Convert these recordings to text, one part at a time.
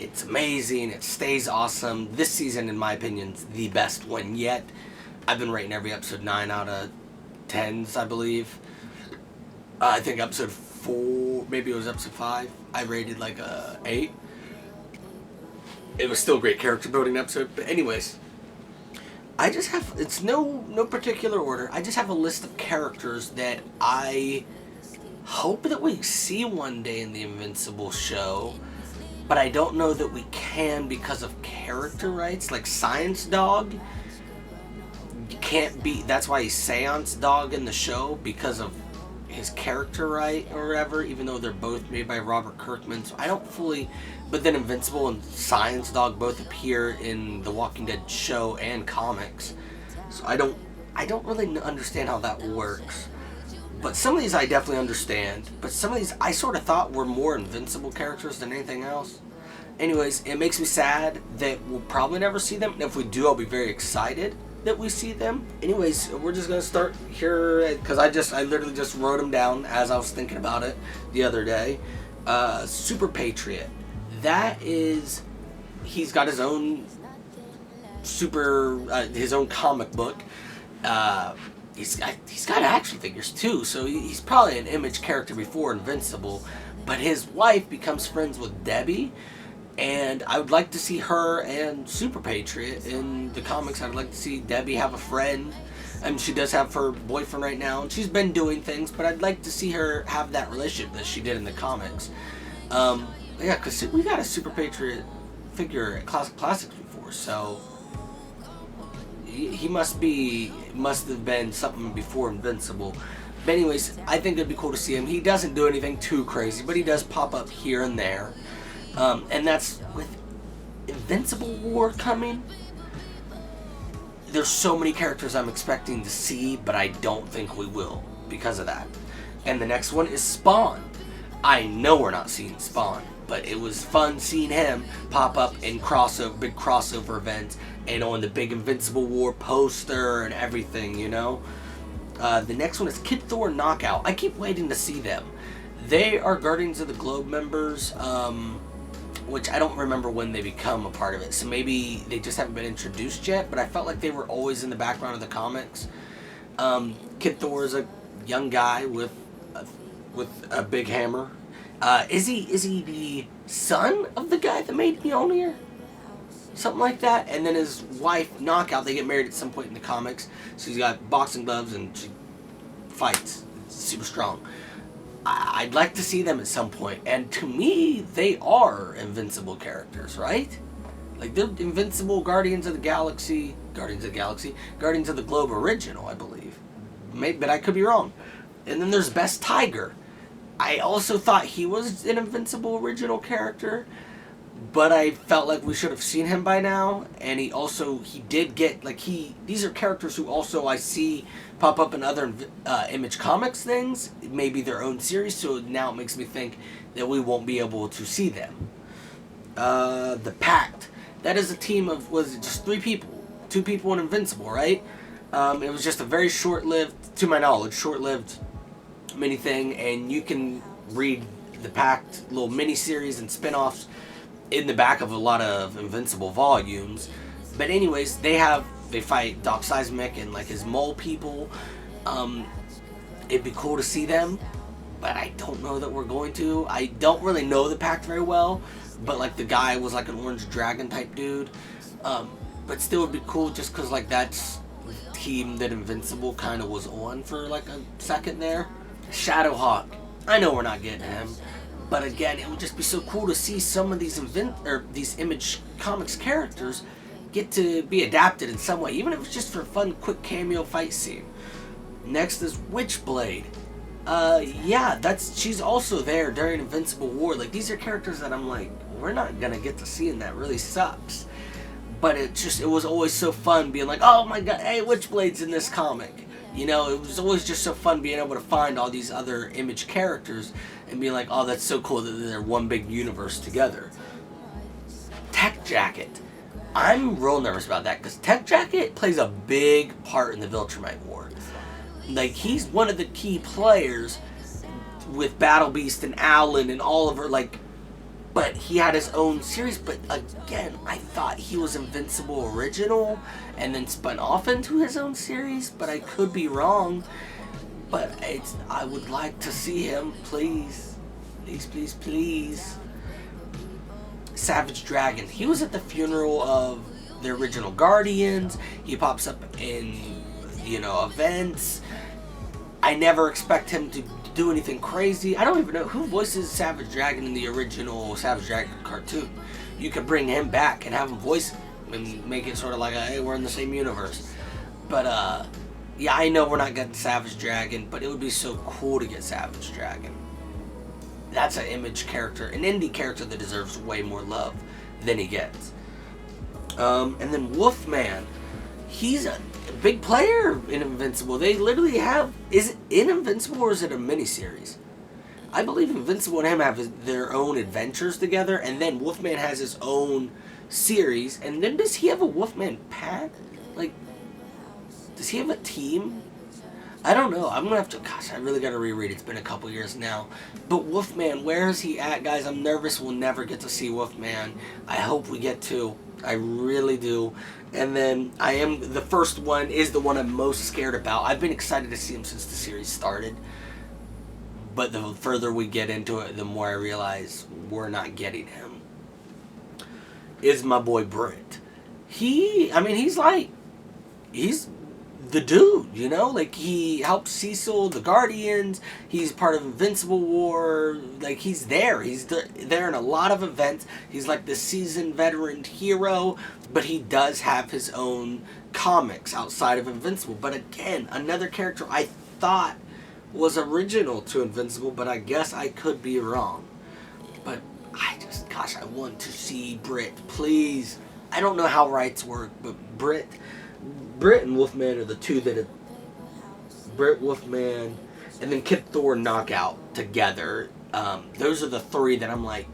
It's amazing. It stays awesome. This season, in my opinion, is the best one yet. I've been rating every episode 9 out of 10s, I believe. I think episode 4, maybe it was episode 5, I rated like a 8. It was still a great character building episode. But anyways, I just have, it's no particular order. I just have a list of characters that I hope that we see one day in the Invincible show, but I don't know that we can because of character rights. Like Science Dog, you can't be, that's why he's Seance Dog in the show, because of his character right or whatever, even though they're both made by Robert Kirkman. So I don't fully, but then Invincible and Science Dog both appear in the Walking Dead show and comics. So I don't really understand how that works. But some of these I definitely understand. But some of these I sort of thought were more Invincible characters than anything else. Anyways, it makes me sad that we'll probably never see them. And if we do, I'll be very excited that we see them. Anyways, we're just gonna start here because I literally just wrote them down as I was thinking about it the other day. Super Patriot. That is, he's got his own his own comic book. He's got action figures too, so he's probably an Image character before Invincible. But his wife becomes friends with Debbie, and I would like to see her and Super Patriot in the comics. I'd like to see Debbie have a friend. I mean, she does have her boyfriend right now, and she's been doing things, but I'd like to see her have that relationship that she did in the comics. Yeah, because we got a Super Patriot figure at Classics before, so he must have been something before Invincible. But anyways, I think it'd be cool to see him. He doesn't do anything too crazy, but he does pop up here and there. And that's with Invincible War coming. There's so many characters I'm expecting to see, but I don't think we will because of that. And the next one is Spawn. I know we're not seeing Spawn, but it was fun seeing him pop up in big crossover events and on the big Invincible War poster and everything, you know. The next one is Kid Thor Knockout. I keep waiting to see them. They are Guardians of the Globe members, which I don't remember when they become a part of it. So maybe they just haven't been introduced yet, but I felt like they were always in the background of the comics. Kid Thor is a young guy with a big hammer. Is he the son of the guy that made Mjolnir? Something like that. And then his wife, Knockout, they get married at some point in the comics. So he's got boxing gloves and she fights. It's super strong. I'd like to see them at some point. And to me, they are Invincible characters, right? Like, they're Invincible Guardians of the Galaxy, Guardians of the Globe original, I believe. Maybe, but I could be wrong. And then there's Best Tiger. I also thought he was an Invincible original character, but I felt like we should have seen him by now. And he did get, like, these are characters who also I see pop up in other Image Comics things, maybe their own series, so now it makes me think that we won't be able to see them. The Pact. That is a team of, was it just 3 people? 2 people in Invincible, right? It was just a very short-lived, to my knowledge, short-lived mini thing, and you can read the Pact little mini-series and spin-offs in the back of a lot of Invincible volumes. But anyways, they fight Doc Seismic and like his mole people. It'd be cool to see them, but I don't know that we're going to. I don't really know the Pact very well, but like the guy was like an orange dragon type dude. But still it'd be cool just because like that's the team that Invincible kind of was on for like a second there. Shadowhawk. I know we're not getting him, but again, it would just be so cool to see some of these these Image Comics characters get to be adapted in some way, even if it's just for a fun, quick cameo fight scene. Next is Witchblade. Yeah, she's also there during Invincible War. Like, these are characters that I'm like, we're not gonna get to see, and that really sucks. But it was always so fun being like, oh my god, hey, Witchblade's in this comic. You know, it was always just so fun being able to find all these other Image characters and being like, oh, that's so cool that they're one big universe together. Tech Jacket. I'm real nervous about that because Tech Jacket plays a big part in the Viltrumite War. Like, he's one of the key players with Battle Beast and Alan and Oliver. Like, but he had his own series. But again, I thought he was Invincible original and then spun off into his own series, but I could be wrong. But I would like to see him, please. Please, please, please. Savage Dragon. He was at the funeral of the original Guardians. He pops up in, events. I never expect him to do anything crazy. I don't even know who voices Savage Dragon in the original Savage Dragon cartoon. You could bring him back and have him voice him and make it sort of like hey, we're in the same universe. But yeah, I know we're not getting Savage Dragon, but it would be so cool to get Savage Dragon. That's an Image character, an indie character that deserves way more love than he gets. And then Wolfman, he's a big player in Invincible. They literally have, is it in Invincible or is it a miniseries? I believe Invincible and him have their own adventures together, and then Wolfman has his own series. And then does he have a Wolfman pack? Like, does he have a team? I don't know. I'm gonna have to. Gosh, I really gotta reread. It's been a couple years now. But Wolfman, where is he at, guys? I'm nervous we'll never get to see Wolfman. I hope we get to. I really do. And then the first one is the one I'm most scared about. I've been excited to see him since the series started. But the further we get into it, the more I realize we're not getting him. Is my boy Britt. He's the dude, like he helps Cecil, the Guardians, he's part of Invincible War, like he's there there in a lot of events. He's like the seasoned veteran hero, but he does have his own comics outside of Invincible. But again, another character I thought was original to Invincible, but I guess I could be wrong. But I want to see Britt, please. I don't know how rights work, but Britt and Wolfman are the two that Britt, Wolfman, and then Kip Thor Knockout together. Those are the three that I'm like,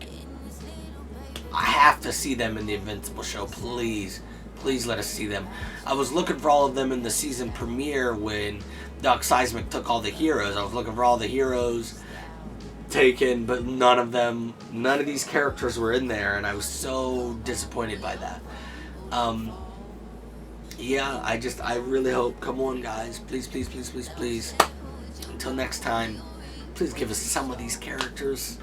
I have to see them in the Invincible show. Please let us see them. I was looking for all of them in the season premiere when Doc Seismic took all the heroes. I was looking for all the heroes taken, but none of these characters were in there, and I was so disappointed by that. Yeah, I really hope, come on guys, please. Until next time, please give us some of these characters.